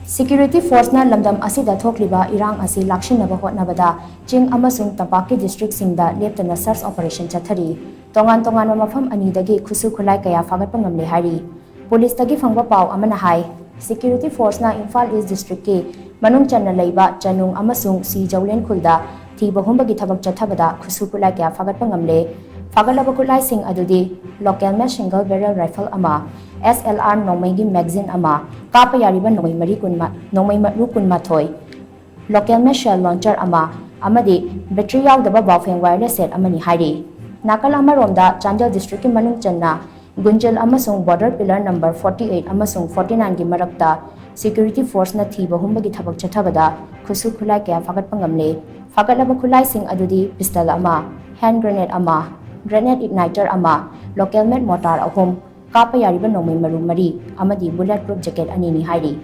Security Force na LAMDAM ASIDA THOKLIBA IRANG ASI LAKSHINNABA HOTNABADA CHING AMASUNG TAMPAK district singda LEPTANA search operation CHATHARI Tongan Tonganba Mapham ani Dagi Khutsu Khutlai kaya Phagatpa Ngamle HAIRI Police dagi phangba paw amana hai Security Force na Imphal East district ke manung channa leiba chanung amasung si jawlen khulda thiba humbagi thabak chathabada Khutsu Khutlai kaya Phagatpa Ngamle Phagalaba Khutlai sing adudi local match single barrel rifle ama SLR nomai gi magazine ama kapa yariba nomai mari kunma nomai matru kunma thoi local match shell launcher ama amadi battery yaudaba bawfeng wireless set amani hairi nakal amaronda Chandel district ki manung channa Gunjal amasung border pillar number 48 amasung 49 gi marakta security force na thiba humbagi thabak chathabada Khutsu Khutlai kaya Phagatpa Ngamle Phagalaba Khutlai sing adudi pistol ama hand grenade ama grenade igniter ama local made mortar ahom kapa yariba nomai maru mari amadi bulletproof jacket ani ni hairi